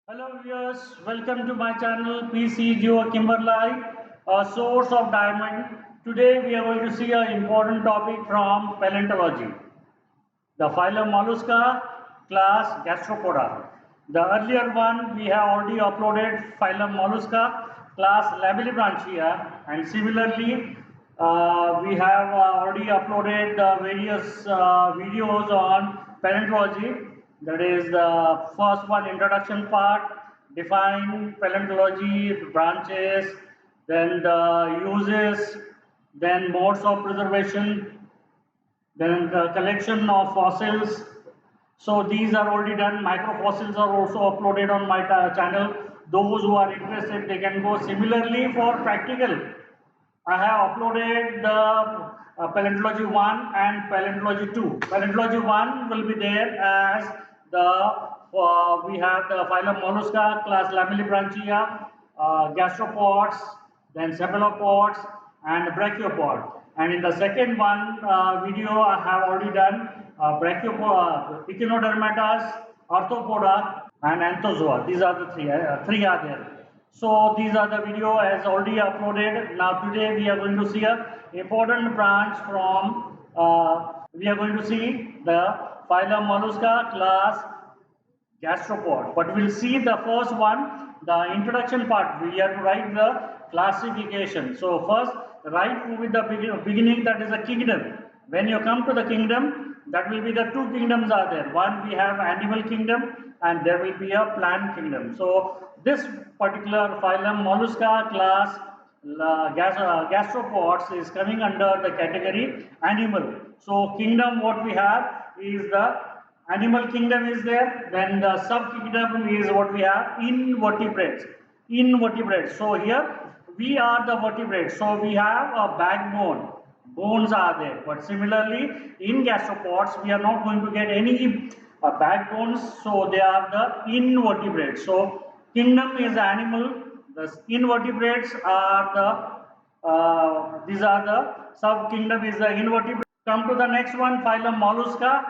Hello viewers, welcome to my channel PC Geo Kimberlite, a source of diamond. Today we are going to see an important topic from paleontology. The phylum Mollusca, class Gastropoda. The earlier one we have already uploaded phylum Mollusca, class Labellibranchia, and similarly we have already uploaded various videos on paleontology. That is the first one, introduction part, define paleontology, branches, then the uses, then modes of preservation, then the collection of fossils. So these are already done. Microfossils are also uploaded on my channel. Those who are interested, they can go. Similarly for practical, I have uploaded the paleontology 1 and paleontology 2. Paleontology 1 will be there as the we have the phylum Mollusca, class Lamellibranchia, gastropods, then cephalopods, and brachiopod. And in the second one video, I have already done echinodermatas, arthropoda, and anthozoa. These are the three are there. So these are the video as already uploaded. Now today we are going to see a important branch from we are going to see the phylum Mollusca, class gastropod. But we'll see the first one, the introduction part. We have to write the classification. So first, write with the beginning, that is a kingdom. When you come to the kingdom, that will be the two kingdoms are there. One, we have animal kingdom, and there will be a plant kingdom. So this particular phylum Mollusca class gastropods is coming under the category animal. So kingdom what we have is the animal kingdom is there, then the sub kingdom is what we have invertebrates. Invertebrates. So here we are the vertebrates. So we have a backbone. Bones are there. But similarly in gastropods we are not going to get any backbones. So they are the invertebrates. So kingdom is animal. The invertebrates are these are the sub kingdom is the invertebrates. Come to the next one, phylum Mollusca,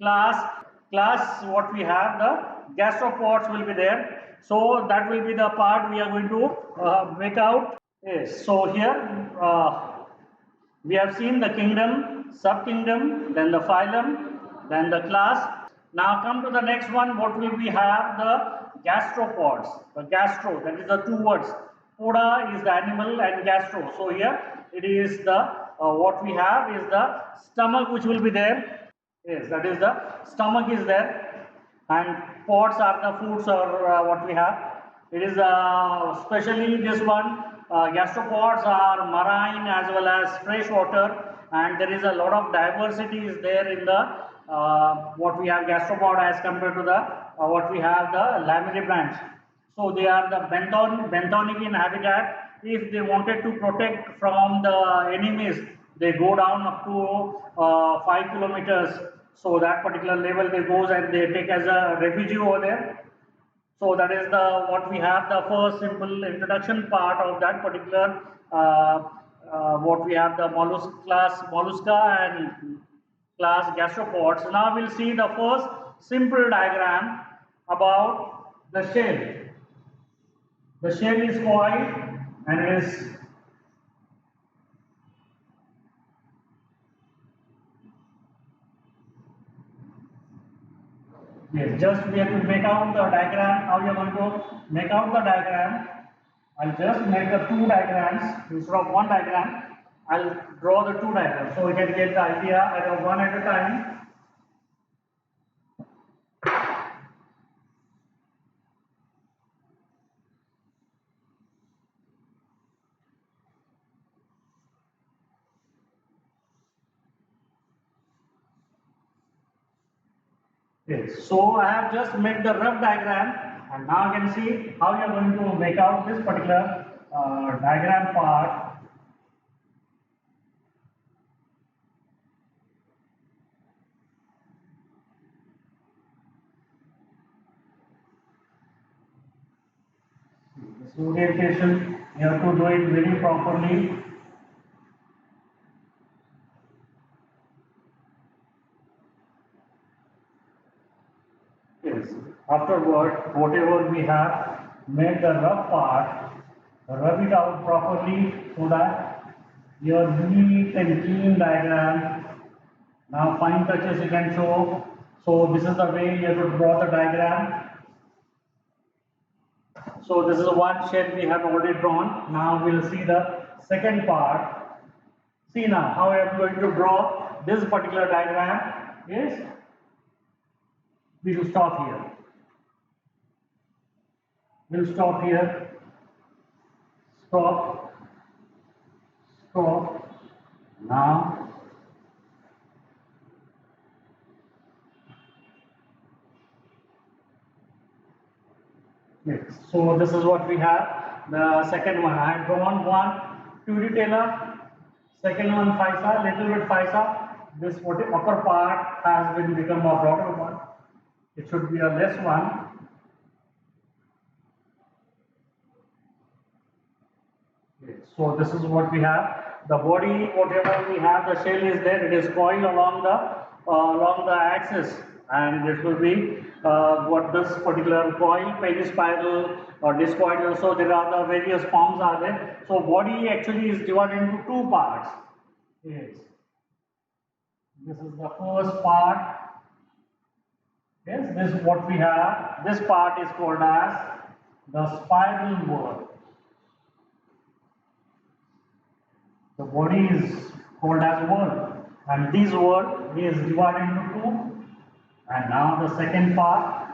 class what we have, the gastropods will be there. So that will be the part we are going to make out. Yes. So here we have seen the kingdom, sub-kingdom, then the phylum, then the class. Now come to the next one, what will we have? The gastropods, the gastro, that is the two words. Poda is the animal and gastro. So here it is the, what we have is the stomach which will be there. Yes, that is the stomach is there, and pods are the foods or what we have. It is especially this one. Gastropods are marine as well as freshwater, and there is a lot of diversity is there in the what we have gastropod as compared to the what we have the lamellibranch. So they are the benthonic in habitat. If they wanted to protect from the enemies, they go down up to 5 kilometers. So that particular level they goes and they take as a refugee over there. So that is the what we have the first simple introduction part of that particular what we have the mollusca and class gastropods. Now we'll see the first simple diagram about the shell. The shell is coiled and is yes, just we have to make out the diagram. How you are going to make out the diagram? I'll just make the two diagrams instead of one diagram. I'll draw the two diagrams so we can get the idea at one at a time. Yes. So I have just made the rough diagram, and now you can see how you are going to make out this particular diagram part. This orientation you have to do it very properly. Yes. After afterward, whatever we have made the rough part, rub it out properly so that your neat and clean diagram. Now fine touches you can show. So this is the way you have to draw the diagram. So this is one shell we have already drawn. Now we'll see the second part. See now how I am going to draw this particular diagram is, we will stop here. We'll stop here. Stop. Stop. Now yes. So this is what we have. The second one, I have drawn one Puri Tailor, second one Faisa, little bit Faisa. This upper part has been become a broader one. It should be a less one. Yes. So this is what we have. The body, whatever we have, the shell is there. It is coiled along the axis, and it will be what this particular coil, perispiral or discoidal. So there are the various forms are there. So body actually is divided into two parts. Yes. This is the first part. Yes, this is what we have. This part is called as the spiral whorl. The body is called as whorl, and this whorl is divided into two. And now the second part,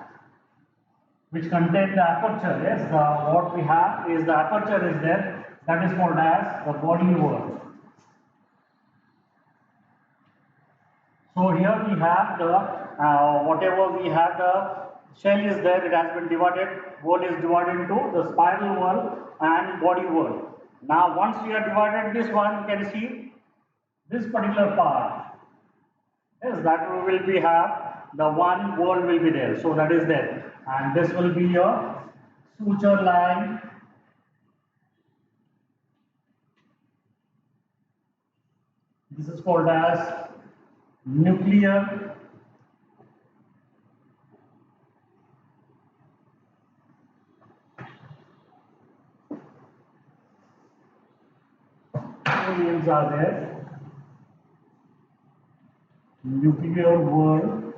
which contains the aperture. Yes, what we have is the aperture is there. That is called as the body whorl. So here we have the whatever we have, the shell is there. It has been divided. Whorl is divided into the spiral whorl and body whorl. Now once we have divided this one, you can see this particular part. Yes, that will be have the one whorl will be there. So that is there, and this will be your suture line. This is called as nuclear. Two names are there. Nuclear whorl,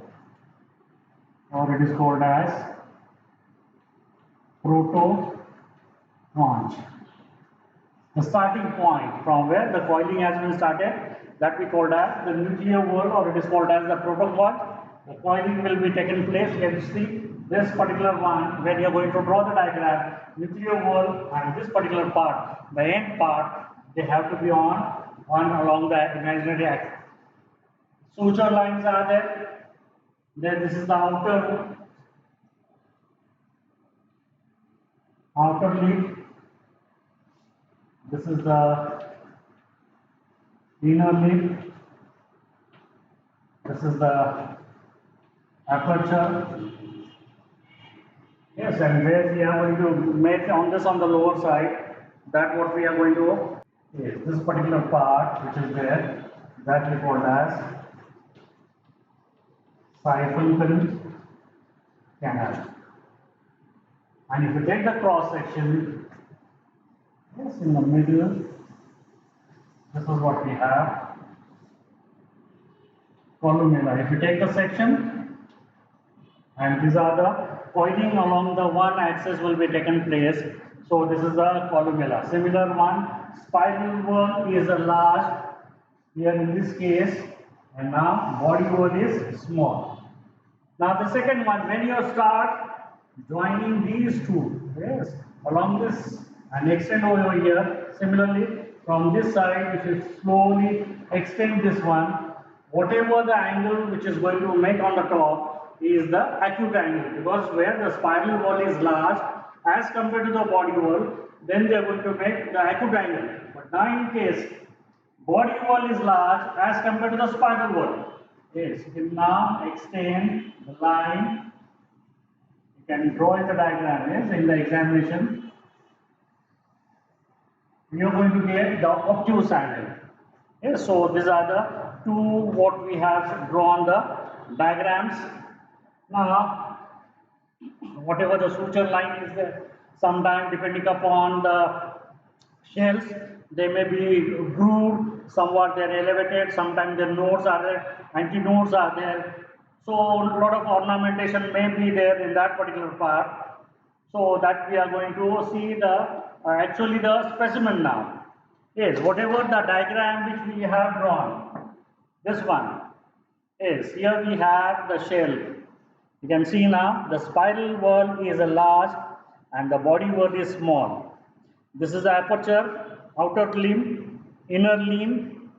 or it is called as proto-conch. The starting point from where the coiling has been started, that we called as the nuclear whorl, or it is called as the proto-conch. The coiling will be taken place. You can see this particular one when you are going to draw the diagram, nuclear whorl and this particular part, the end part, they have to be on one along the imaginary axis. Suture lines are there. Then this is the outer lip. This is the inner lip. This is the aperture. Yes, and where we are going to make on this on the lower side, that what we are going to, yes, this particular part which is there, that we call as siphon canal. And if you take the cross section, yes, in the middle, this is what we have, columella. If you take the section, and these are the coiling along the one axis will be taken place. So this is the columella. Similar one, spiral whorl is a large here in this case, and now body whorl is small. Now the second one, when you start joining these two, yes, along this and extend over here, similarly from this side, if you slowly extend this one, whatever the angle which is going to make on the top is the acute angle, because where the spiral whorl is large as compared to the body whorl, then they are going to make the acute angle. But now in case body whorl is large as compared to the spiral whorl, yes, you can now extend the line. You can draw in the diagram, yes, in the examination. We are going to get the obtuse angle. Yes, so these are the two what we have drawn the diagrams. Now whatever the suture line is there. Sometime depending upon the shells, they may be grooved, somewhat they are elevated, sometimes their nodes are there, anti-nodes are there. So a lot of ornamentation may be there in that particular part. So that we are going to see the actually the specimen now. Yes, whatever the diagram which we have drawn, this one is here we have the shell. You can see now the spiral whorl is a large and the body whorl is small. This is the aperture, outer limb, inner limb.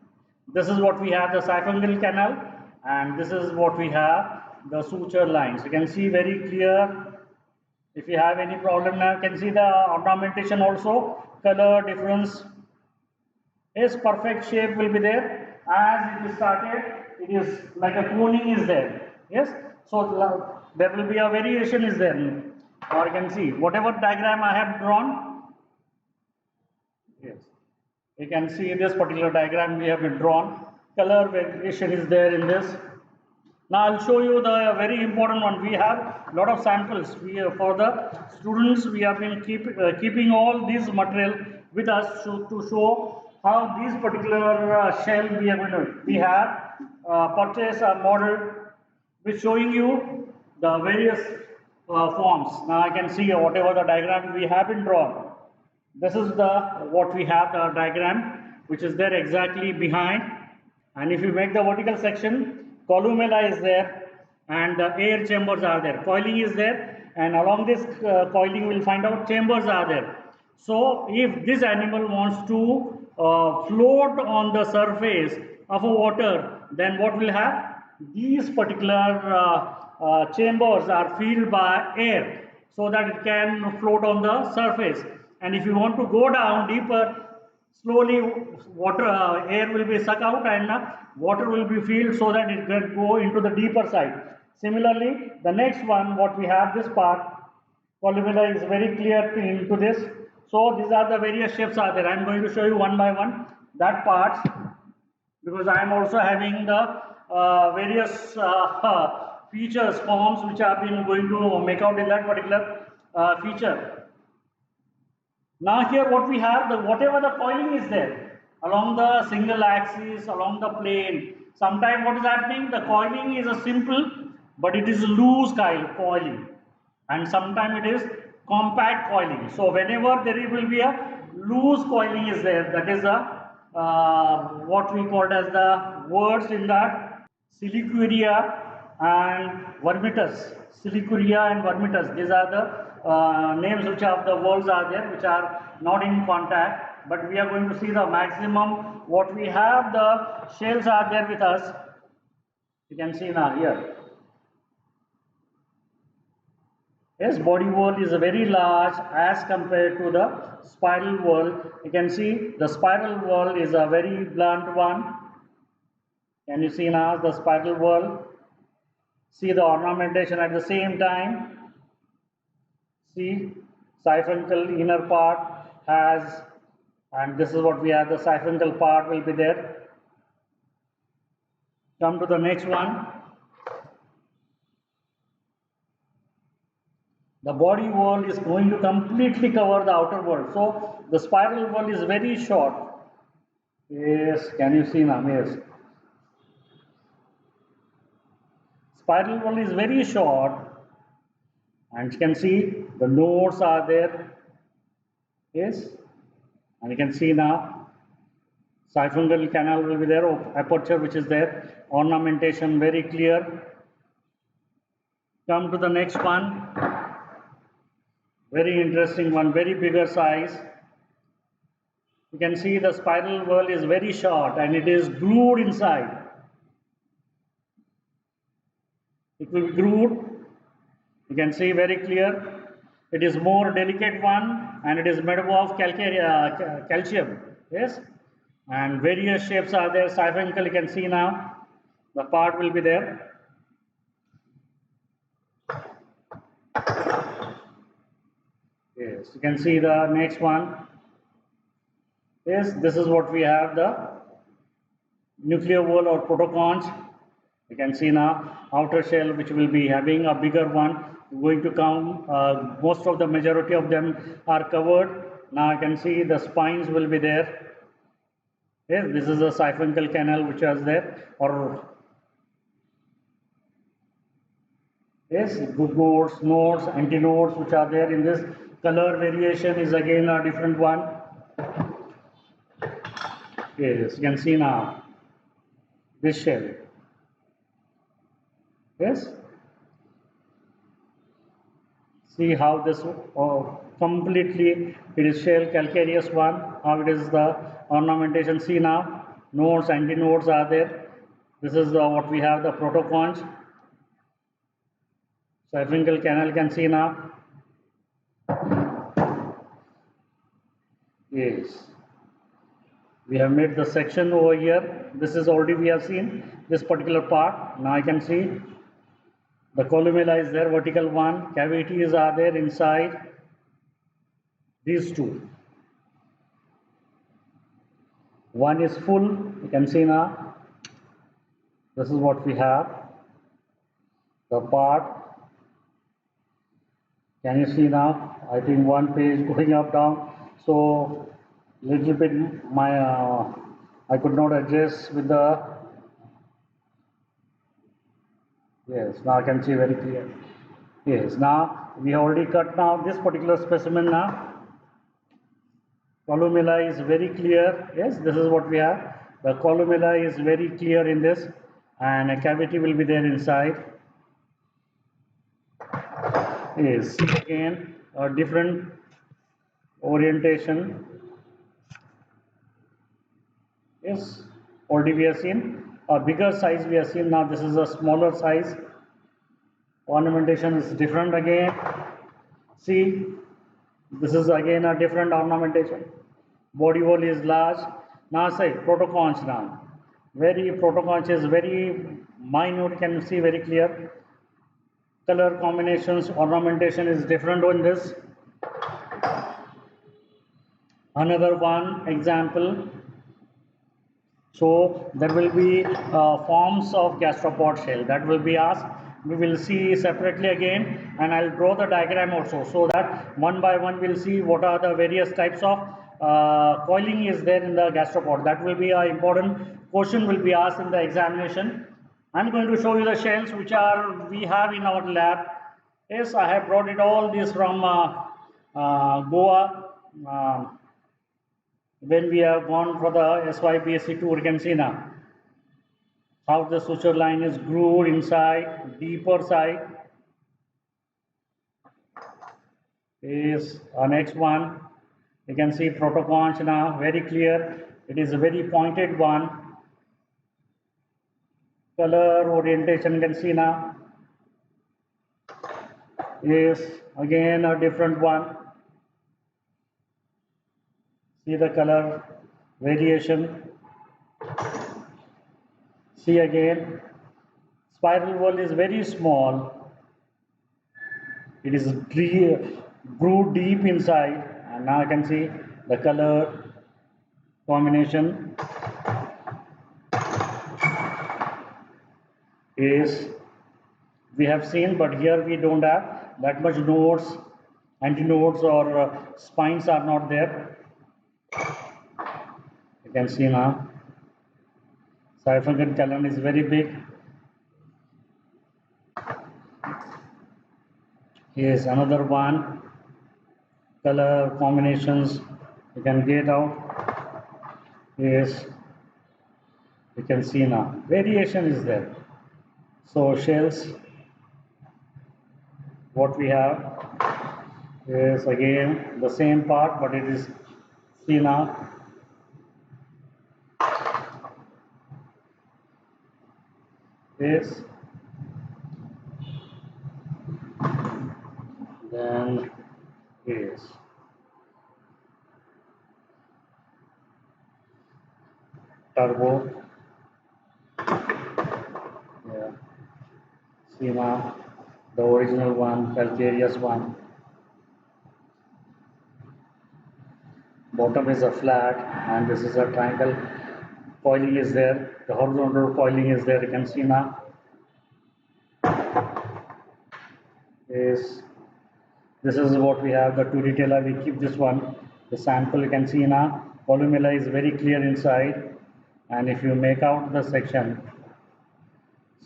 This is what we have the siphungal canal, and this is what we have the suture lines. You can see very clear. If you have any problem now, you can see the ornamentation also, color difference. Yes, perfect shape will be there. As it is started, it is like a coning is there. Yes, so there will be a variation is there. Or you can see whatever diagram I have drawn. Yes, you can see this particular diagram we have been drawn. Color variation is there in this. Now I'll show you the very important one. We have a lot of samples. For the students, we have been keeping all this material with us to show how this particular shell we are going to. We have purchased a model which showing you the various forms. Now I can see whatever the diagram we have been drawn. This is the what we have the diagram which is there exactly behind, and if you make the vertical section, columella is there and the air chambers are there, coiling is there, and along this coiling we'll find out chambers are there. So if this animal wants to float on the surface of a water, then what will have these particular chambers are filled by air so that it can float on the surface. And if you want to go down deeper, slowly water air will be sucked out and water will be filled so that it can go into the deeper side. Similarly, the next one, what we have this part, columella is very clear into this. So these are the various shapes are there. I am going to show you one by one that parts, because I am also having the various features, forms which I have been going to make out in that particular feature. Now here what we have, the whatever the coiling is there along the single axis, along the plane. Sometimes what is happening, the coiling is a simple, but it is loose coiling, and sometimes it is compact coiling. So whenever there will be a loose coiling is there, that is a what we called as the words in that silicuria and vermitus. Silicuria and vermitus, these are the names which of the words are there which are not in contact, but we are going to see the maximum what we have the shells are there with us. You can see now here. Yes, body whorl is very large as compared to the spiral whorl. You can see the spiral whorl is a very blunt one. Can you see now the spiral whorl? See the ornamentation at the same time. See, siphuncle inner part has, and this is what we have, the siphuncle part will be there. Come to the next one. The body whorl is going to completely cover the outer whorl. So the spiral whorl is very short. Yes, can you see now? Yes. Spiral whorl is very short, and you can see the nodes are there. Yes, and you can see now siphungal canal will be there, aperture which is there, ornamentation very clear. Come to the next one. Very interesting one, very bigger size. You can see the spiral whorl is very short and it is glued inside. It will be glued. You can see very clear. It is more delicate one and it is made up of calcium. Yes, and various shapes are there. Siphuncle, you can see now. The part will be there. Yes, you can see the next one. Yes, this is what we have, the nuclear whorl or protoconch. You can see now outer shell which will be having a bigger one, going to count. Most of the majority of them are covered. Now I can see the spines will be there. Yes, this is a siphuncle canal which was there, or yes, good nodes, nodes, antinodes which are there in this. Color variation is again a different one. Yes, you can see now this shell. Yes, see how this completely it is shell calcareous one. How it is the ornamentation. See now, nodes, antinodes are there. This is the what we have the protoconch. Siphuncle canal can see now. Yes. We have made the section over here. This is already we have seen this particular part. Now I can see the columella is there, vertical one. Cavities are there inside these two. One is full. You can see now. This is what we have. The part. Can you see now? I think one page going up down. So little bit my I could not adjust with the. Yes, now I can see very clear. Yes, now we have already cut now this particular specimen now. Columella is very clear. Yes, this is what we have. The columella is very clear in this, and a cavity will be there inside. Yes, again a different orientation. Yes, already we have seen a bigger size we have seen. Now this is a smaller size. Ornamentation is different again. See, this is again a different ornamentation. Body wall is large. Now say protoconch now. Very protoconch is very minute, can you see very clear. Color combinations, ornamentation is different on this. Another one example. So there will be forms of gastropod shell that will be asked. We will see separately again, and I'll draw the diagram also, so that one by one we'll see what are the various types of coiling is there in the gastropod. That will be an important question will be asked in the examination. I'm going to show you the shells which are we have in our lab. Yes, I have brought it all this from Goa. When we have gone for the SYPSC tour, you can see now how the suture line is grooved inside, deeper side. Is our next one. You can see protoconch now, very clear. It is a very pointed one. Color orientation you can see now. Is again a different one. See the color variation. See again, spiral wall is very small. It is grooved deep inside, and now I can see the color combination is we have seen, but here we don't have that much nodes, antinodes or spines are not there. You can see now. Siphuncle canal is very big. Here's another one. Color combinations you can get out. Yes, you can see now. Variation is there. So shells, what we have is again the same part, but it is see now. This, then is turbo. Yeah. See now the original one, calcareous one. Bottom is a flat, and this is a triangle. Coiling is there. The horizontal coiling is there. You can see now. Is This is what we have, the Turritella. We keep this one, the sample. You can see now, columella is very clear inside. And if you make out the section,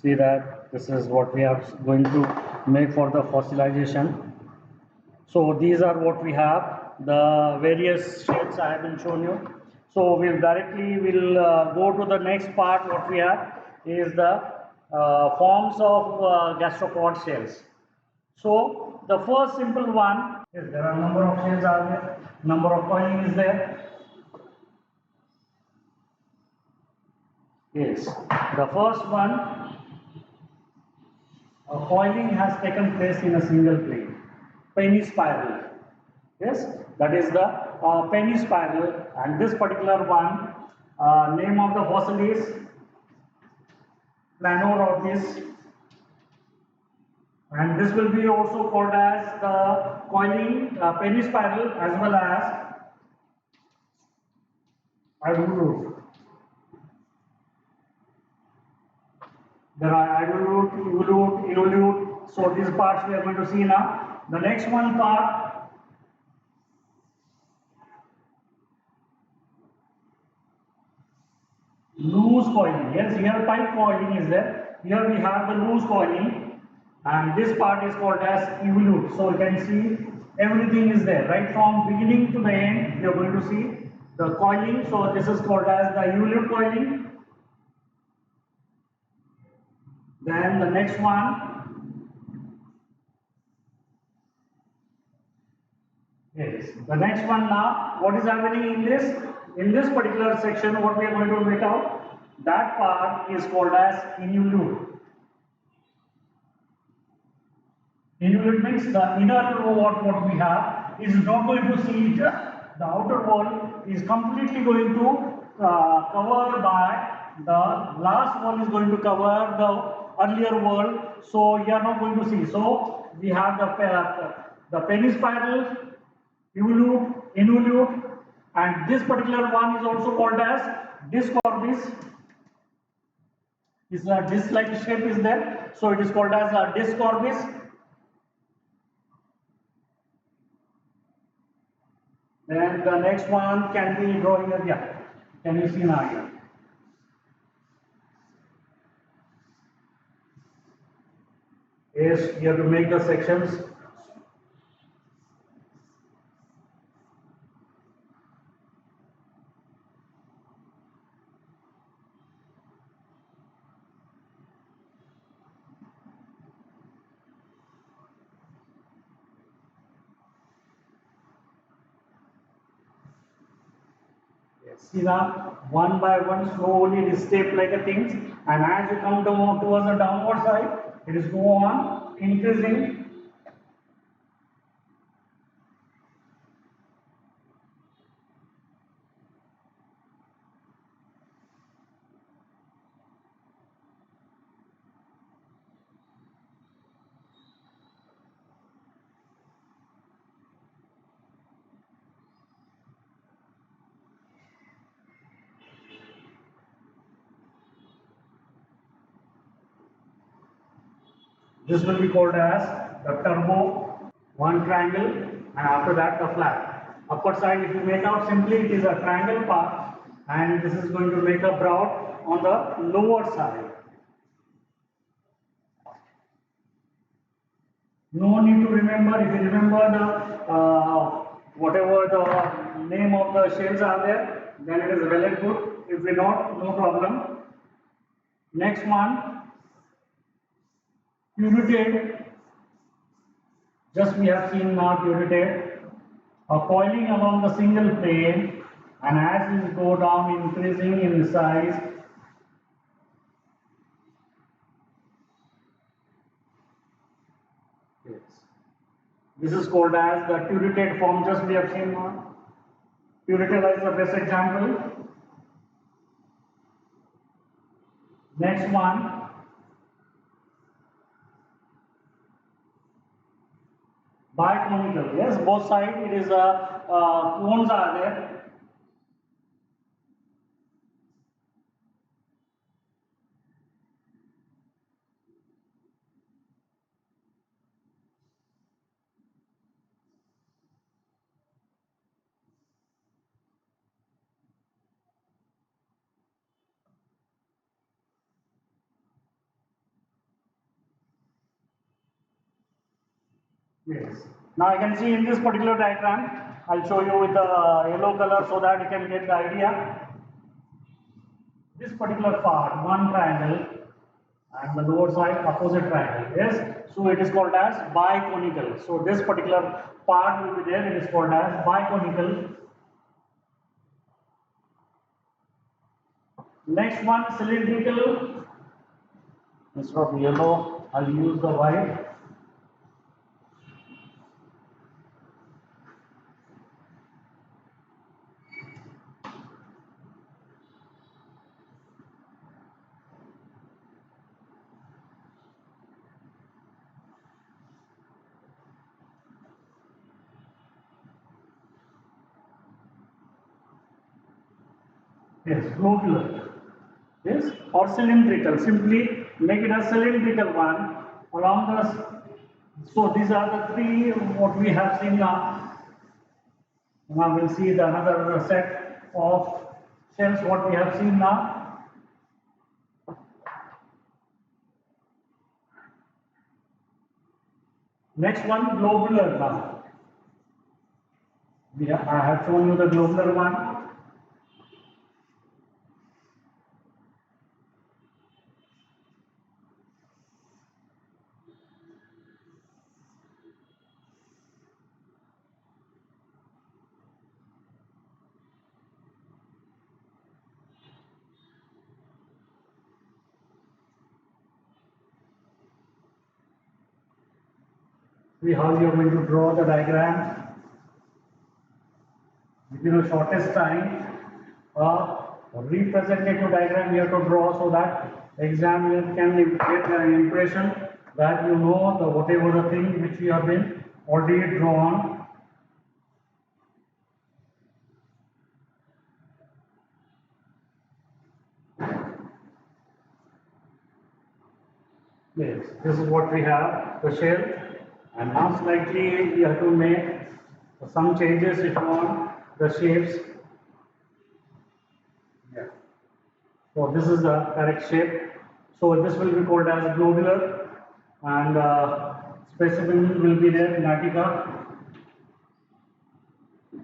see that this is what we are going to make for the fossilization. So these are what we have, the various shapes I have been shown you. So we'll directly go to the next part. What we have is the forms of gastropod shells. So the first simple one is there are number of shells are there, number of coiling is there. Yes, the first one, coiling has taken place in a single plane, penny spiral. Yes, that is the penny spiral, and this particular one, name of the fossil is Planor orchis, and this will be also called as the coiling penny spiral as well as advolute. There are advolute, evolute, involute. So these parts we are going to see now. The next one part, loose coiling. Yes, here tight coiling is there. Here we have the loose coiling, and this part is called as evolute. So you can see everything is there right from beginning to the end. You are going to see the coiling. So this is called as the evolute coiling. Then the next one, yes, the next one now, what is happening in this? In this particular section, what we are going to make out, that part is called as involute. Involute means the inner what we have is not going to see just the outer wall is completely going to cover by the last wall is going to cover the earlier wall, so you are not going to see. So we have the penny spiral, evolute, involute, and this particular one is also called as disc orbis. Is a disc-like shape is there, so it is called as a disc orbis. Then the next one can be drawing area. Can you see now here? Yes, you have to make the sections. Yes. See now, one by one, slowly it is step like a things, and as you come down towards the downward side, it is go on increasing. This will be called as the turbo, one triangle, and after that the flat. Upper side, if you make out simply, it is a triangle part, and this is going to make a broad on the lower side. No need to remember. If you remember the whatever the name of the shells are there, then it is well and good. If we not, no problem. Next one, Turrited. Just we have seen now Turrited. A coiling along the single plane, and as it go down, increasing in size. Yes. This is called as the turreted form. Just we have seen now. Turrited is the best example. Next one. Biconical. Yes, both sides it is cones are there. Yes. Now I can see in this particular diagram, I'll show you with the yellow color so that you can get the idea. This particular part, one triangle, and the lower side opposite triangle. Yes. So it is called as biconical. So this particular part will be there. It is called as biconical. Next one, cylindrical. Instead of yellow, I'll use the white. Yes, globular. Yes, or cylindrical. Simply make it a cylindrical one along the. So these are the three what we have seen now. Now we'll see the another set of shells what we have seen now. Next one, globular now. I have shown you the globular one. See how you are going to draw the diagram within the shortest time. Representative diagram you have to draw so that examiner can get an impression that you know the whatever the thing which you have been already drawn. Yes, this is what we have, the shell, and now slightly you have to make some changes if you want the shapes. Yeah. So this is the correct shape. So this will be called as globular, and specimen will be there in Attica.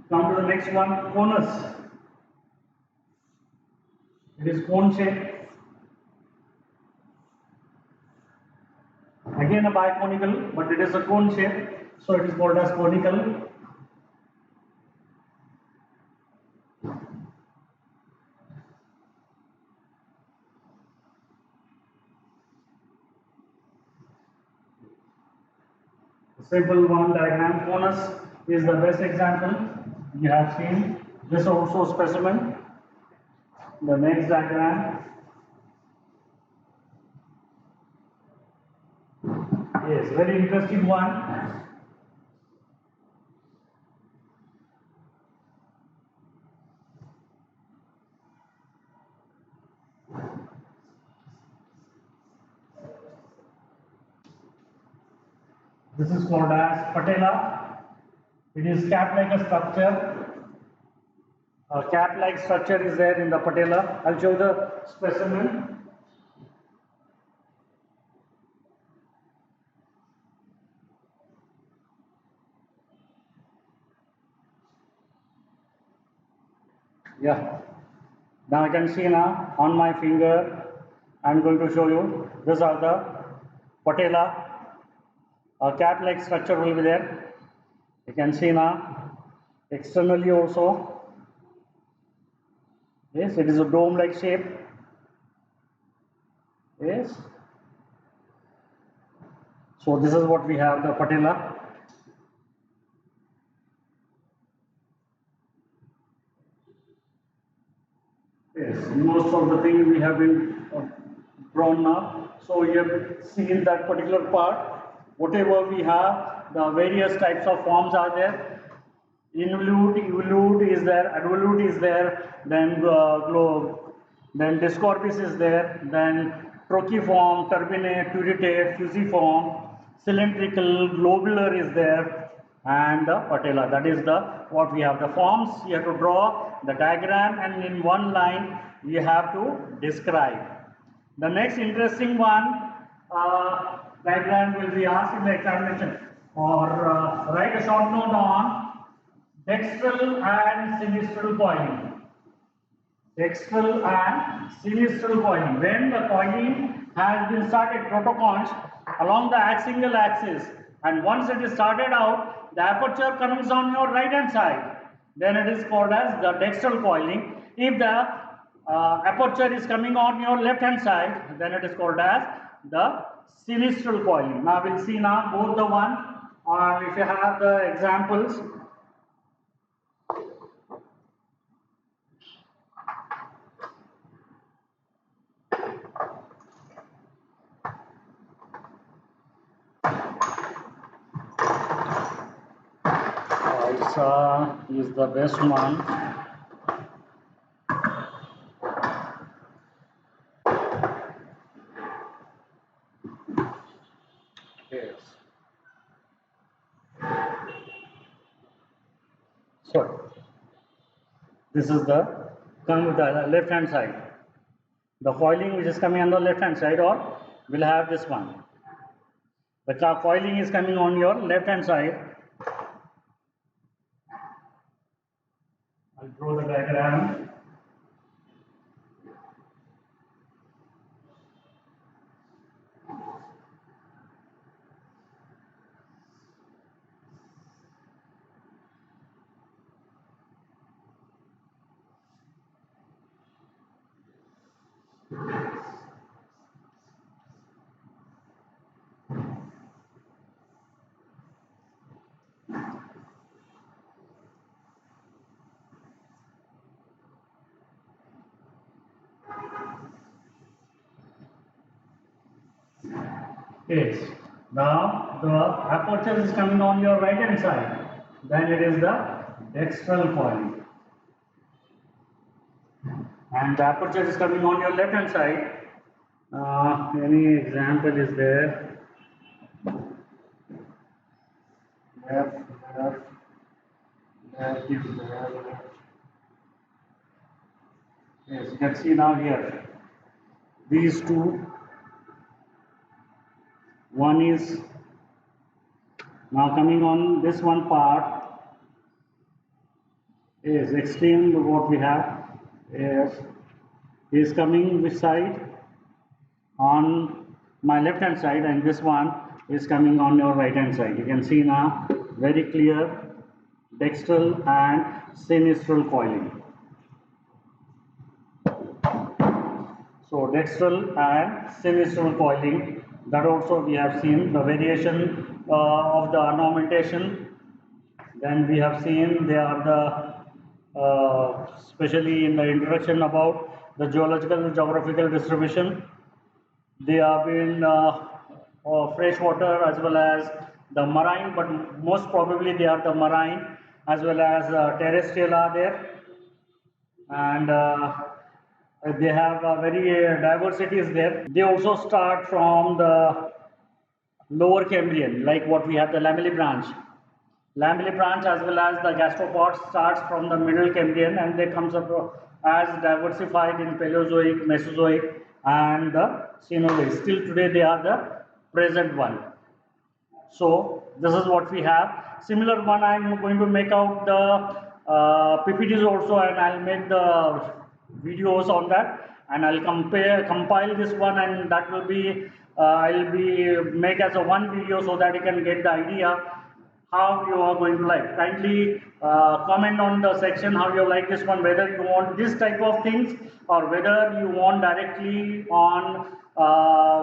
Come to the next one, conus. It is cone shape. Again a biconical, but it is a cone shape, so it is called as conical. The simple one diagram, conus is the best example. You have seen this also specimen. The next diagram. Yes, very interesting one. This is called as patella. It is cap-like a structure. A cap-like structure is there in the patella. I'll show the specimen. Yeah. Now I can see now on my finger. I'm going to show you. These are the patella. A cap-like structure will be there. You can see now. Externally also. Yes, it is a dome-like shape. Yes. So this is what we have, the patella. Yes, most of the things we have been drawn now. So you have seen that particular part. Whatever we have, the various types of forms are there. Involute, evolute is there, advolute is there, then discorbis is there, then trochiform, turbinate, turitate, fusiform, cylindrical, globular is there, and the patella. That is the what we have. The forms you have to draw the diagram, and in one line you have to describe. The next interesting one diagram will be asked in the examination. or write a short note on dextral and sinistral coiling. Dextral and sinistral coiling. When the coiling has been started, protocons along the single axis, and once it is started out, the aperture comes on your right hand side, then it is called as the dextral coiling. If the aperture is coming on your left hand side, then it is called as the sinistral coiling. Now we'll see now both the one, or if you have the examples. ISA is the best one. Yes. So this is the left hand side. The coiling which is coming on the left hand side, or will have this one. The coiling is coming on your left hand side. I'll draw the diagram. Yes. Now the aperture is coming on your right hand side. Then it is the dextral coiling. And the aperture is coming on your left hand side. Any example is there? Left is there. Yes, you can see now here. These two. One is now coming on this one part. Is extreme what we have is coming which side? On my left hand side, and this one is coming on your right hand side. You can see now very clear dextral and sinistral coiling. So dextral and sinistral coiling, that also we have seen the variation of the ornamentation. Then we have seen they are the especially in the introduction about the geological and geographical distribution. They have been freshwater as well as the marine, but most probably they are the marine as well as terrestrial are there, and they have very diversity is there. They also start from the lower Cambrian, like what we have the Lamelli branch. Lamelli branch as well as the gastropods starts from the middle Cambrian, and they comes up as diversified in Paleozoic, Mesozoic and the Cenozoic. Still today they are the present one. So this is what we have. Similar one I am going to make out the PPTs also, and I'll make the videos on that, and I'll compile this one, and that will be I'll be make as a one video so that you can get the idea how you are going to like. Kindly comment on the section how you like this one, whether you want this type of things or whether you want directly on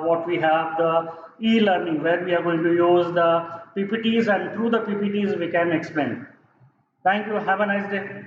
what we have the e-learning, where we are going to use the PPTs, and through the PPTs we can explain. Thank you. Have a nice day.